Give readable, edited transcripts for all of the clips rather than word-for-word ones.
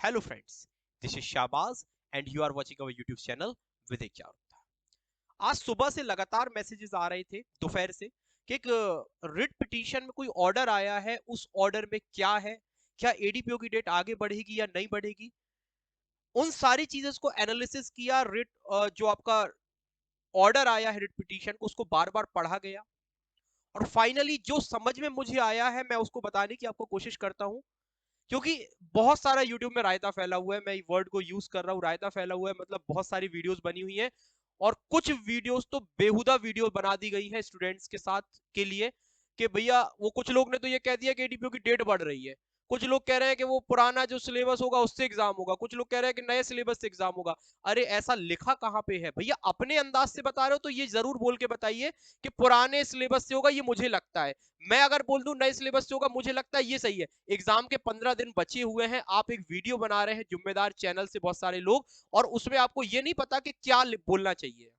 Hello friends, this is Shahbaz and you are watching our YouTube channel विदे क्या होता है। आज सुबह से लगातार मैसेजेस आ रहे थे दोपहर से कि एक रिट पिटीशन में कोई ऑर्डर आया है, उस ऑर्डर में क्या है, क्या एडीपीओ की डेट आगे बढ़ेगी या नहीं बढ़ेगी। उन सारी चीजें को एनालिसिस किया। रिट जो आपका ऑर्डर आया है रिट पिटीशन को, उसको बार बार पढ़ा गया और फाइनली जो समझ में मुझे आया है मैं उसको बताने की आपको कोशिश करता हूं, क्योंकि बहुत सारा यूट्यूब में रायता फैला हुआ है। मैं वर्ड को यूज कर रहा हूँ, रायता फैला हुआ है, मतलब बहुत सारी वीडियोस बनी हुई है और कुछ वीडियोस तो बेहुदा वीडियो बना दी गई है स्टूडेंट्स के साथ के लिए कि भैया वो कुछ लोग ने तो ये कह दिया कि एडीपीओ की डेट बढ़ रही है, कुछ लोग कह रहे हैं कि वो पुराना जो सिलेबस होगा उससे एग्जाम होगा, कुछ लोग कह रहे हैं कि नए सिलेबस से एग्जाम होगा। अरे ऐसा लिखा कहां पे है भैया? अपने अंदाज से बता रहे हो तो ये जरूर बोल के बताइए कि पुराने सिलेबस से होगा, ये मुझे लगता है। मैं अगर बोल दूं नए सिलेबस से होगा, मुझे लगता है ये सही है। एग्जाम के 15 दिन बचे हुए हैं, आप एक वीडियो बना रहे हैं जिम्मेदार चैनल से बहुत सारे लोग, और उसमें आपको ये नहीं पता कि क्या बोलना चाहिए,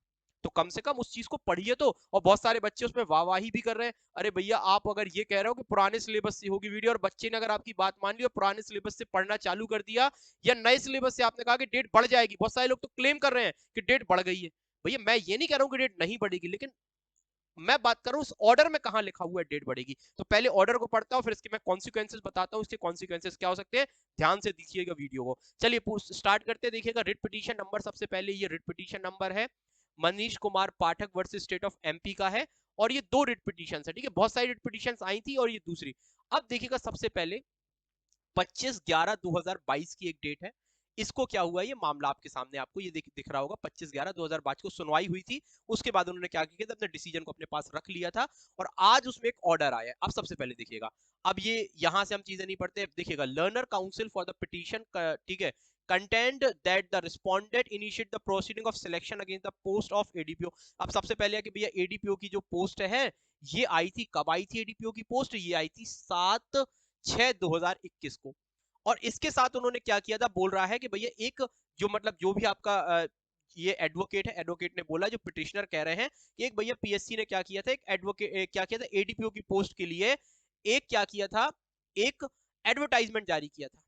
तो कम से कम उस चीज को पढ़िए तो। और बहुत सारे बच्चे उसमें वाहवाही भी कर रहे हैं। अरे भैया, आप अगर ये कह रहे हो कि पुराने सिलेबस से होगी वीडियो और बच्चे ने अगर आपकी बात मान ली और पुराने सिलेबस से पढ़ना चालू कर दिया या नए सिलेबस से आपने कहा कि डेट बढ़ जाएगी, बहुत सारे लोग तो क्लेम कर रहे हैं कि डेट बढ़ गई है। भैया मैं ये नहीं कह रहा हूं कि डेट नहीं बढ़ेगी, लेकिन मैं बात कर रहा हूं उस ऑर्डर में कहां लिखा हुआ है डेट बढ़ेगी। तो पहले ऑर्डर को पढ़ता हूं, फिर इसके मैं कॉन्सिक्वेंसेस बताता हूं, इसके कॉन्सिक्वेंसेस क्या हो सकते हैं। ध्यान से देखिएगा वीडियो को। चलिए स्टार्ट करते हैं। देखिएगा रिट पिटीशन नंबर, सबसे पहले ये रिट पिटीशन नंबर है Manish Kumar Pathak versus state of MP का है, और ये दो रिट पिटीशन है, ठीक है। बहुत सारी रिट पिटीशन आई थी और ये दूसरी। अब देखिएगा सबसे पहले 25/11/2022 की एक डेट है। इसको क्या हुआ, ये मामला आपके सामने आपको ये दिख रहा होगा। 25/11/2022 को सुनवाई हुई थी, उसके बाद उन्होंने क्या किया था, अपने डिसीजन को अपने पास रख लिया था और आज उसमें एक ऑर्डर आया है। अब सबसे पहले देखिएगा, अब ये यहां से हम चीजें नहीं पढ़ते। देखिएगा, learner council for the petition, ठीक है, contained that the respondent initiate the proceeding of selection against the post of ADPO. अब सबसे पहले है कि भैया एडीपीओ की जो पोस्ट है ये आई थी, कब आई थी एडीपीओ की पोस्ट? ये आई थी 7/6/2021 को। और इसके साथ उन्होंने क्या किया था, बोल रहा है कि भैया एक जो मतलब जो भी आपका ये एडवोकेट है, एडवोकेट ने बोला, जो पिटिशनर कह रहे हैं कि एक भैया पीएससी ने क्या किया था, एक एडवोकेट क्या किया था एडीपीओ की पोस्ट के लिए, एक क्या किया था, एक एडवर्टाइजमेंट जारी किया था।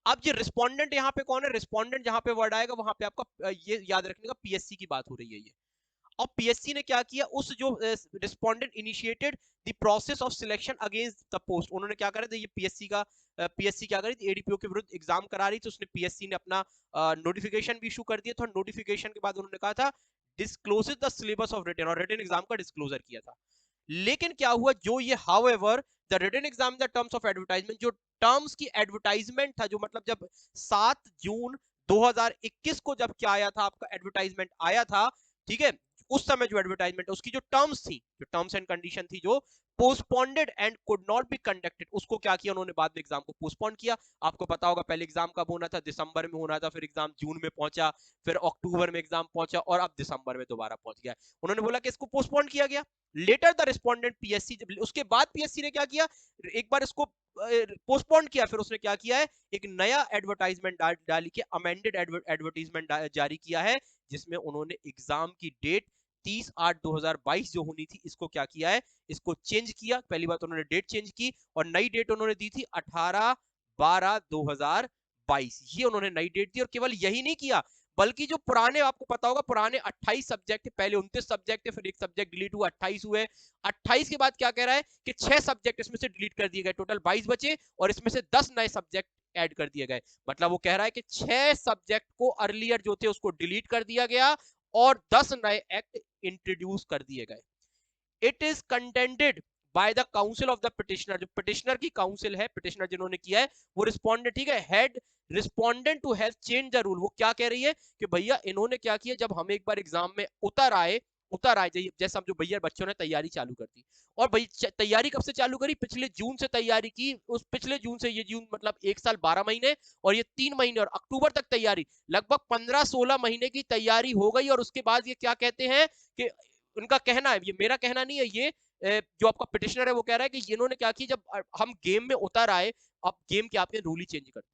अब ये रिस्पोंडेंट यहाँ पे कौन है? रिस्पोंडेंट जहां पे वर्ड आएगा वहां पे आपका ये याद रखने का, पीएससी की बात हो रही है ये। और पीएससी ने क्या किया, उस जो respondent initiated the process of selection against the post, उन्होंने क्या करा था, ये पीएससी का पीएससी क्या करी थी, एडीपीओ के विरुद्ध एग्जाम करा रही थी, उसने पीएससी ने अपना नोटिफिकेशन भी इशू कर दिया था। नोटिफिकेशन के बाद उन्होंने कहा था disclose the syllabus of written, और रिटन एग्जाम का डिस्क्लोजर किया था। लेकिन क्या हुआ, जो ये however the written exam the terms of advertisement, जो टर्म्स की एडवर्टाइजमेंट था, जो मतलब जब 7 जून 2021 को जब क्या आया था, आपका एडवर्टाइजमेंट आया था, ठीक है, उस समय जो एडवर्टाइजमेंट उसकी जो टर्म्स थी, जो टर्म्स एंड कंडीशन थी, जो postponed and could not be conducted, उसको क्या किया उन्होंने, बाद में एग्जाम को पोस्टपोन किया। आपको पता होगा पहले एग्जाम कब होना था, दिसंबर में होना था, फिर एग्जाम जून में पहुंचा, फिर अक्टूबर में एग्जाम पहुंचा और अब दिसंबर में दोबारा पहुंच गया। उन्होंने बोला कि इसको पोस्टपोन किया गया। लेटर द रिस्पोंडेंट पीएससी, उसके बाद पीएससी ने क्या किया, एक बार इसको पोस्टपोन किया, फिर उसने क्या किया है, एक नया एडवर्टाइजमेंट डाली के अमेंडेड एडवर्टाइजमेंट जारी किया है, जिसमें उन्होंने एग्जाम की डेट 30/8/2022 जो होनी थी, इसको क्या किया है, इसको चेंज किया। पहली बात उन्होंने डेट चेंज की और नई डेट उन्होंने दी थी 18/12/2022, ये उन्होंने नई डेट दी। और केवल यही नहीं किया, बल्कि जो पुराने, आपको पता होगा पुराने 28 सब्जेक्ट, पहले 29 सब्जेक्ट थे, फिर एक सब्जेक्ट डिलीट हुआ, 28 हुए। 28 के बाद क्या कह रहा है कि 6 सब्जेक्ट इसमें से डिलीट कर दिए गए, टोटल 22 बचे, और इसमें से 10 नए सब्जेक्ट ऐड कर दिए गए। मतलब वो कह रहा है कि 6 सब्जेक्ट को अर्लियर जो थे उसको डिलीट कर दिया गया और 10 नए एक्ट इंट्रोड्यूस कर दिए गए। It is contended by the council of the petitioner, जो पिटिशनर की काउंसिल है, पिटिशनर जिन्होंने किया है वो रिस्पोंडेंट, ठीक है, had respondent to have change the rule. वो क्या कह रही है कि भैया इन्होंने क्या किया, जब हम एक बार एग्जाम में उतर आए जैसे हम जो भैया बच्चों ने तैयारी चालू कर दी, और भाई तैयारी कब से चालू करी, पिछले जून से तैयारी की, उस पिछले जून से, ये जून मतलब 1 साल 12 महीने, और ये 3 महीने और अक्टूबर तक तैयारी, लगभग 15-16 महीने की तैयारी हो गई। और उसके बाद ये क्या कहते हैं कि उनका कहना है, ये मेरा कहना नहीं है, ये जो आपका पिटिशनर है वो कह रहा है कि इन्होंने क्या किया, जब हम गेम में उतर आए, अब गेम के आपने रूल ही चेंज कर दिए,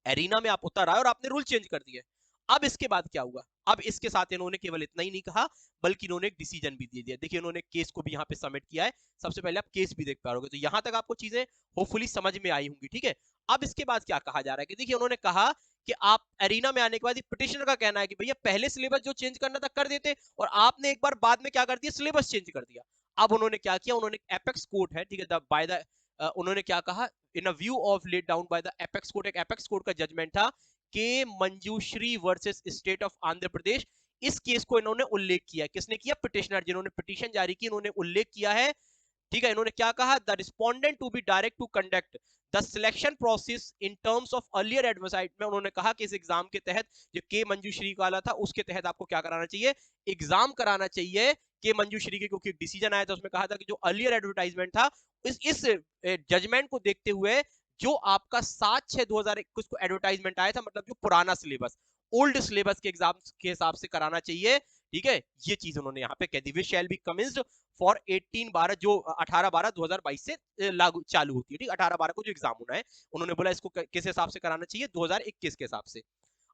एरिना में आप उतर आए और आपने रूल चेंज कर दिए। अब इसके बाद क्या हुआ, अब इसके साथ इन्होंने केवल इतना ही नहीं कहा, बल्कि इन्होंने एक डिसीजन भी दे दिया। देखिए इन्होंने केस को भी यहाँ पे सबमिट किया है, सबसे पहले आप केस भी देख पा रहे, तो यहां तक आपको चीजें होपफुली समझ में आई होंगी। ठीक है, अब इसके बाद क्या कहा जा रहा है कि देखिए उन्होंने कहा कि आप एरिना में आने के बाद पिटिशनर का कहना है कि भैया पहले सिलेबस जो चेंज करना था कर देते, और आपने एक बार बाद में क्या कर दिया, सिलेबस चेंज कर दिया। अब उन्होंने क्या किया, उन्होंने एपेक्स कोर्ट है, ठीक है, बाय द उन्होंने क्या कहा, in a view of laid down by the apex court, एक एपेक्स कोर्ट का जजमेंट था के Manjushree versus state of Andhra Pradesh. इस केस को इन्होंने उल्लेख किया, किसने किया, पिटिशनर, जिन्होंने पिटीशन जारी की, इन्होंने उल्लेख किया है। ठीक है, इन्होंने क्या कहा, the respondent to be direct to conduct the selection process in terms of earlier advertise में, उन्होंने कहा कि इस एग्जाम के तहत जो के मंजूश्री वाला था उसके तहत आपको क्या कराना चाहिए, एग्जाम कराना चाहिए के मंजूश्री के, क्योंकि डिसीजन आया था उसमें कहा था कि जो अर्लियर एडवर्टाइजमेंट था इस जजमेंट को देखते हुए जो आपका 7/6/2021 को एडवर्टाइजमेंट आया था, मतलब जो पुराना सिलेबस, ओल्ड सिलेबस के एग्जाम के हिसाब से कराना चाहिए। ठीक है, ये चीज उन्होंने यहाँ पे कह दी, विच शैल बी कमिंस्ड फॉर 18/12 जो 18/12/2022 से लागू चालू होती है। ठीक, 18/12 को जो एग्जाम होना है, उन्होंने बोला इसको किस हिसाब से कराना चाहिए, 2021 के हिसाब से।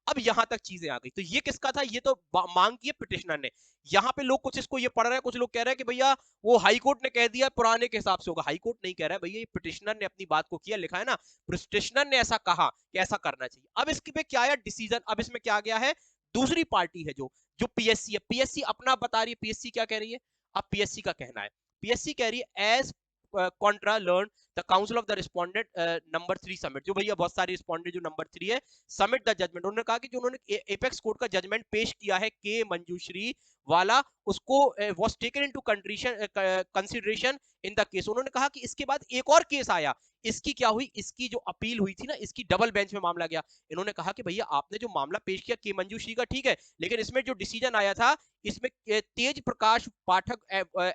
अब यहां तक चीजें आ गई, तो ये किसका था, ये तो मांग की है पिटिशनर ने। यहाँ पे लोग कुछ इसको ये पढ़ रहे हैं, कुछ लोग कह रहे हैं कि भैया वो हाई कोर्ट ने कह दिया पुराने के हिसाब से होगा। हाई कोर्ट नहीं कह रहा है भैया, ये पिटिशनर ने अपनी बात को किया, लिखा है ना, पिटिशनर ने ऐसा कहा कि ऐसा करना चाहिए। अब इसके पे क्या आया डिसीजन, अब इसमें क्या गया है, दूसरी पार्टी है जो जो पीएससी है, पीएससी अपना बता रही है, पीएससी क्या कह रही है, अब पीएससी का कहना है, पीएससी कह रही है as contra learn the council of the respondent number 3 submit, जो भैया बहुत सारे रिस्पोंडेंट जो नंबर 3 है, सबमिट द जजमेंट। उन्होंने कहा कि जो उन्होंने एपेक्स कोर्ट का जजमेंट पेश किया है के मंजूश्री वाला, उसको was taken into consideration in the case. उन्होंने कहा कि इसके बाद एक और केस आया, इसकी क्या हुई, इसकी जो अपील हुई थी ना, इसकी डबल बेंच में मामला गया। इन्होंने कहा कि भैया आपने जो मामला पेश किया के मंजूश्री का, ठीक है, लेकिन इसमें जो डिसीजन आया था, इसमें Tej Prakash Pathak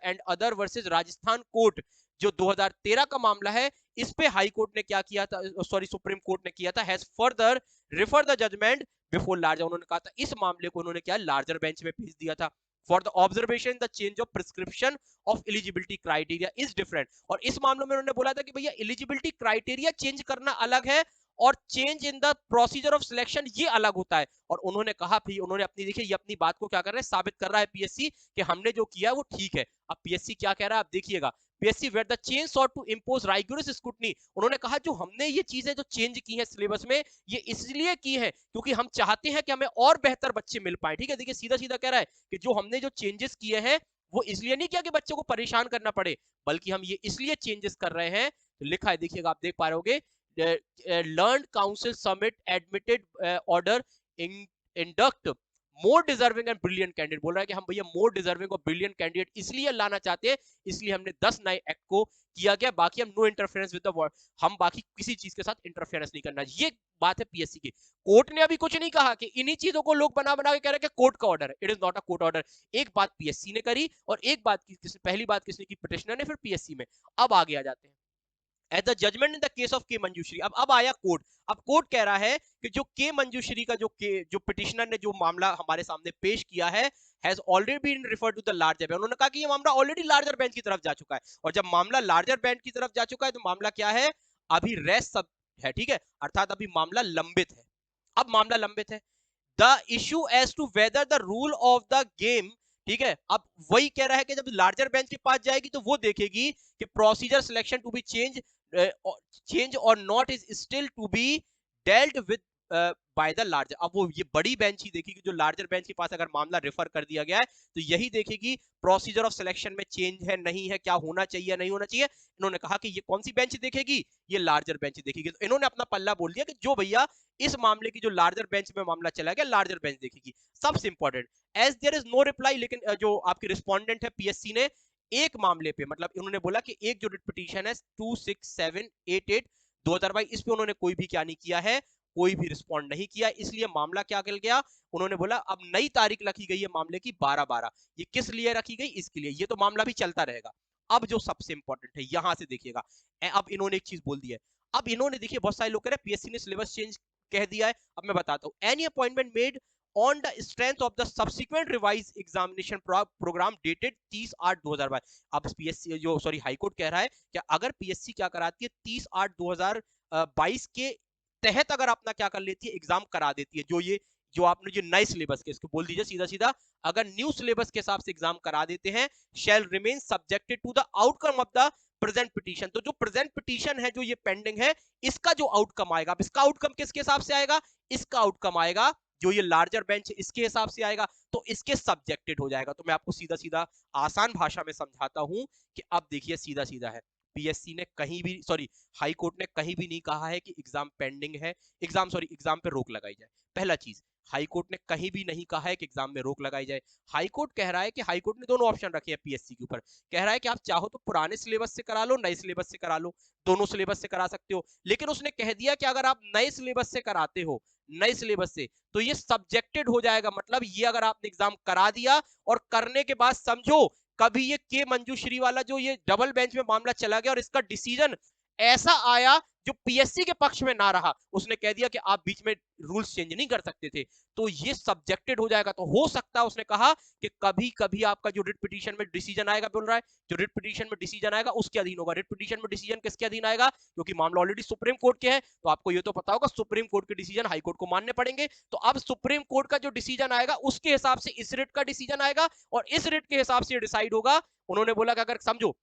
and other versus Rajasthan court, जो 2013 का मामला है, इस पे हाई कोर्ट ने क्या किया था, सॉरी सुप्रीम कोर्ट ने किया था, has further refer the judgment before larger. उन्होंने कहा था इस मामले को उन्होंने क्या लार्जर बेंच में भेज दिया था for the observation the change of prescription of eligibility criteria is different. और इस मामले में उन्होंने बोला था कि भैया एलिजिबिलिटी क्राइटेरिया चेंज करना अलग है और change in the procedure of selection ये अलग होता है। और उन्होंने कहा, फिर उन्होंने अपनी, देखिए ये अपनी बात को क्या कर रहे हैं, साबित कर रहा है पीएससी कि हमने जो किया वो ठीक है। अब पीएससी क्या कह रहा है, आप देखिएगा, PSC where the change sought to impose rigorous scrutiny. उन्होंने कहा जो हमने ये चीजें जो चेंज की है सिलेबस में, ये इसलिए की है क्योंकि हम चाहते हैं कि हमें और बेहतर बच्चे मिल पाए। ठीक है, देखिए सीधा सीधा कह रहा है कि जो हमने जो चेंजेस किए हैं वो इसलिए नहीं किया कि बच्चों को परेशान करना पड़े, बल्कि हम ये इसलिए चेंजेस कर रहे हैं। तो लिखा है, देखिएगा आप देख पा रहे होगे, learned council submit admitted order induct more deserving and brilliant candidate. बोल रहा है कि हम भैया मोर डिजर्विंग और ब्रिलियंट कैंडिडेट इसलिए लाना चाहते हैं, इसलिए हमने 10 नए एक्ट को किया गया। बाकी हम no interference with the word, हम बाकी किसी चीज के साथ इंटरफेरेंस नहीं करना। ये बात है पीएससी की। कोर्ट ने अभी कुछ नहीं कहा कि इन्हीं चीजों को लोग बना बना के कह रहे हैं कि कोर्ट का ऑर्डर है। It is not a court order. एक बात पीएससी ने करी और एक बात पहली बात किसने की, पिटिशनर ने, फिर पीएससी में। अब आगे आ जाते हैं as the judgment in the case of K Manjushree. अब आया कोर्ट। अब कोर्ट कह रहा है कि जो के मंजूश्री का जो पिटिशनर ने जो मामला हमारे सामने पेश किया है, has already been referred to the larger bench. उन्होंने कहा कि ये मामला ऑलरेडी लार्जर बेंच की तरफ जा चुका है, और जब मामला लार्जर बेंच की तरफ जा चुका है तो मामला क्या है, अभी रेस्ट सब है। ठीक है, अर्थात अभी मामला लंबित है। अब मामला लंबित है, the issue as to whether the rule of the game. ठीक है, अब वही कह रहा है कि जब लार्जर बेंच के पास जाएगी तो वो देखेगी कि procedure selection to be change और not is still to be dealt with by the larger. अब वो ये बड़ी बेंच ही देखेगी, जो लार्जर बेंच के पास अगर मामला रेफर कर दिया गया है तो यही देखेगी प्रोसीजर ऑफ सिलेक्शन में चेंज है नहीं है, क्या होना चाहिए नहीं होना चाहिए। इन्होंने कहा कि ये कौन सी बेंच देखेगी, ये लार्जर बेंच देखेगी। तो इन्होंने अपना पल्ला बोल दिया कि जो भैया इस मामले की जो लार्जर बेंच में मामला चला गया, लार्जर बेंच देखेगी। सबसे important, as there is no reply, लेकिन जो आपकी रिस्पोंडेंट है पीएससी ने, एक मामले पे, मतलब उन्होंने बोला कि एक जो रिट पिटीशन है 26788 2022, इस पे उन्होंने कोई भी क्या नहीं किया है, कोई भी रिस्पॉन्ड नहीं किया, इसलिए मामला क्या कर गया। उन्होंने बोला अब नई तारीख रखी गई है मामले की 12/12। ये किस लिए रखी गई, इसके लिए, ये तो मामला भी चलता रहेगा। अब जो सबसे इंपॉर्टेंट है यहां से देखिएगा, अब इन्होंने एक चीज बोल दी है। अब इन्होंने, देखिए बहुत सारे लोग कह रहे हैं पीएससी ने सिलेबस चेंज कह दिया है। अब मैं बताता हूं, any appointment made on the strength of the subsequent revised examination program dated 30/8/2022। अब पीएससी जो सॉरी हाई कोर्ट कह रहा है कि अगर पीएससी क्या कराती है 30/8/2022 के तहत अगर अपना क्या कर लेती है, एग्जाम करा देती है, जो ये जो आपने जो नए सिलेबस के, इसको बोल दीजिए सीधा सीधा, अगर न्यू सिलेबस के हिसाब से एग्जाम करा देते हैं, shall remain subjected to the outcome of the present petition. तो जो प्रेजेंट पिटीशन है, जो ये पेंडिंग है, इसका जो आउटकम आएगा, अब इसका आउटकम किसके हिसाब से आएगा, इसका आउटकम आएगा जो ये लार्जर बेंच इसके हिसाब से आएगा, तो इसके सब्जेक्टेड हो जाएगा। तो मैं आपको सीधा सीधा आसान भाषा में समझाता हूं कि अब देखिए सीधा सीधा है, पीएससी ने कहीं भी, सॉरी हाई कोर्ट ने कहीं भी नहीं कहा है कि एग्जाम पेंडिंग है, एग्जाम पे रोक लगाई जाए। पहला चीज, हाई कोर्ट ने कहीं भी नहीं कहा है कि एग्जाम में रोक लगाई जाए। हाई कोर्ट कह रहा है कि हाई कोर्ट ने दोनों ऑप्शन रखे हैं पीएससी के ऊपर, कह रहा है कि आप चाहो तो पुराने सिलेबस से करा लो, नए सिलेबस से करा लो, दोनों सिलेबस से करा सकते हो। लेकिन उसने कह दिया कि अगर आप नए सिलेबस से कराते हो, नए सिलेबस से, तो ये सब्जेक्टेड हो जाएगा। मतलब ये अगर आपने एग्जाम करा दिया और करने के बाद समझो कभी ये के मंजूश्री वाला जो ये डबल बेंच में मामला चला गया और इसका डिसीजन ऐसा आया जो पीएससी के पक्ष में ना रहा, उसने कह दिया कि आप बीच में रूल्स चेंज नहीं कर सकते थे, तो ये सब्जेक्टेड हो जाएगा। तो हो सकता है, उसने कहा कि कभी कभी आपका जो रिट पिटीशन में डिसीजन आएगा, बोल रहा है जो रिट पिटीशन में डिसीजन आएगा उसके अधीन होगा। रिट पिटीशन में डिसीजन किसके अधीन आएगा, क्योंकि मामला ऑलरेडी सुप्रीम कोर्ट के है, तो आपको ये तो पता होगा सुप्रीम कोर्ट के डिसीजन हाई कोर्ट को मानने पड़ेंगे। तो अब सुप्रीम कोर्ट का जो डिसीजन आएगा उसके हिसाब से इस रिट का डिसीजन आएगा और इस रिट के हिसाब से डिसाइड होगा। उन्होंने बोला कि अगर समझो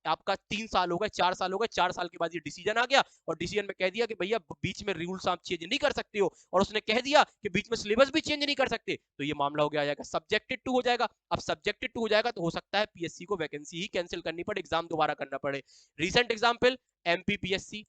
आपका 3 साल हो गए, 4 साल हो गए, 4 साल के बाद ये डिसीजन आ गया और डिसीजन में कह दिया कि भैया बीच में रूल्स आप चेंज नहीं कर सकते हो, और उसने कह दिया कि बीच में सिलेबस भी चेंज नहीं कर सकते, तो ये मामला हो गया, आ जाएगा सब्जेक्टेड टू हो जाएगा। अब सब्जेक्टेड टू हो जाएगा तो हो सकता है पीएससी को वैकेंसी ही कैंसिल करनी पड़े, एग्जाम दोबारा करना पड़े। रिसेंट एग्जाम्पल एमपीपीएससी,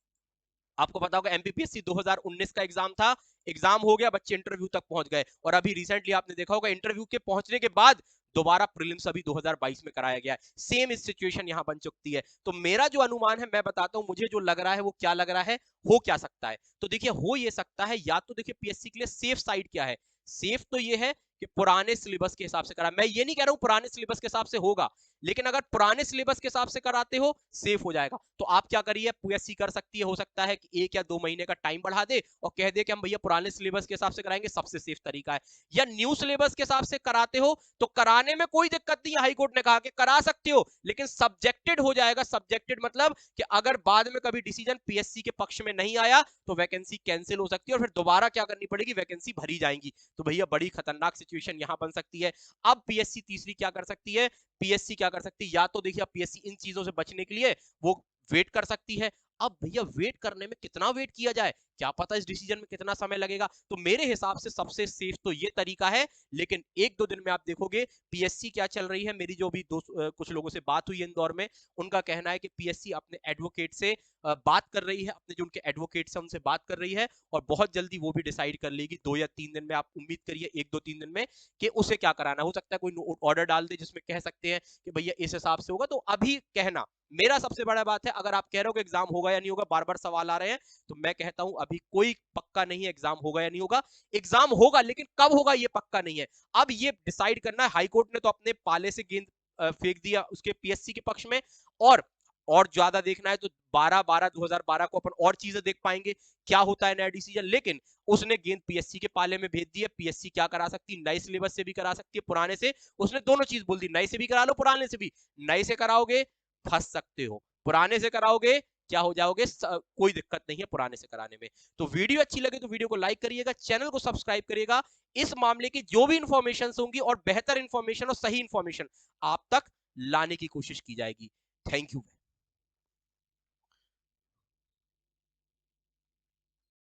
आपको पता होगा एमपीपीएससी 2019 का एग्जाम था, एग्जाम हो गया, बच्चे इंटरव्यू तक पहुंच गए, और अभी रिसेंटली आपने देखा होगा इंटरव्यू के पहुंचने के बाद दोबारा प्रीलिम्स अभी 2022 में कराया गया है। सेम सिचुएशन यहां बन चुकी है। तो मेरा जो अनुमान है मैं बताता हूं, मुझे जो लग रहा है वो क्या लग रहा है, हो क्या सकता है। तो देखिए हो ये सकता है, या तो देखिए पीएससी के लिए सेफ साइड क्या है, सेफ तो ये है कि पुराने सिलेबस के हिसाब से करा। मैं ये नहीं कह रहा हूं पुराने सिलेबस के हिसाब से होगा, लेकिन अगर पुराने सिलेबस के हिसाब से कराते हो सेफ हो जाएगा। तो आप क्या करिए, पीएससी कर सकती है, हो सकता है कि 1 या 2 महीने का टाइम बढ़ा दे और कह दे कि हम भैया पुराने सिलेबस के हिसाब से कराएंगे, सबसे सेफ तरीका है। या न्यू सिलेबस के हिसाब से कराते हो तो कराने में कोई दिक्कत नहीं है, हाई कोर्ट ने कहा कि करा सकते हो, लेकिन सब्जेक्टेड हो जाएगा। सब्जेक्टेड मतलब कि अगर बाद में कभी डिसीजन पीएससी के पक्ष में नहीं आया तो वैकेंसी कैंसिल हो सकती है और फिर दोबारा क्या करनी पड़ेगी, वैकेंसी भरी जाएंगी। तो भैया बड़ी खतरनाक सिचुएशन यहां बन सकती है। अब पीएससी तीसरी क्या कर सकती है, पीएससी क्या कर सकती है, या तो देखिए पीएससी इन चीजों से बचने के लिए वो वेट कर सकती है। अब भैया वेट करने में कितना वेट किया जाए, क्या पता इस डिसीजन में कितना समय लगेगा। तो मेरे हिसाब से सबसे सेफ तो ये तरीका है, लेकिन 1-2 दिन में आप देखोगे पीएससी क्या चल रही है। मेरी जो भी कुछ लोगों से बात हुई है इंदौर में, उनका कहना है कि पीएससी अपने एडवोकेट से बात कर रही है, अपने जो उनके एडवोकेट्स हैं उनसे बात कर रही है, और बहुत जल्दी वो भी डिसाइड कर लेगी 2 या 3 दिन में। आप उम्मीद करिए 1-2-3 दिन में कि उसे क्या कराना। हो सकता है कोई ऑर्डर डाल दे जिसमें कह सकते हैं कि भैया इस हिसाब से होगा। तो अभी कहना, मेरा सबसे बड़ा बात है, अगर आप कह रहे हो कि एग्जाम होगा या नहीं होगा, बार बार सवाल आ रहे हैं, तो मैं कहता हूं अभी कोई पक्का नहीं है एग्जाम होगा या नहीं होगा। एग्जाम होगा, लेकिन कब होगा ये पक्का नहीं है। अब ये डिसाइड करना है, हाईकोर्ट ने तो अपने पाले से गेंद फेंक दिया उसके पीएससी के पक्ष में, और ज्यादा देखना है तो 12/12/2012 को अपन और चीजें देख पाएंगे क्या होता है नया डिसीजन। लेकिन उसने गेंद पीएससी के पाले में भेज दी है। पीएससी क्या करा सकती है, नए सिलेबस से भी करा सकती है, पुराने से। उसने दोनों चीज बोल दी, नए से भी करा लो, पुराने से भी। नए से कराओगे फंस सकते हो, पुराने से कराओगे क्या हो जाओगे, कोई दिक्कत नहीं है पुराने से कराने में। तो वीडियो अच्छी लगे तो वीडियो को लाइक करिएगा, चैनल को सब्सक्राइब करिएगा। इस मामले की जो भी इंफॉर्मेशन होंगी और बेहतर इंफॉर्मेशन और सही इंफॉर्मेशन आप तक लाने की कोशिश की जाएगी। Thank you.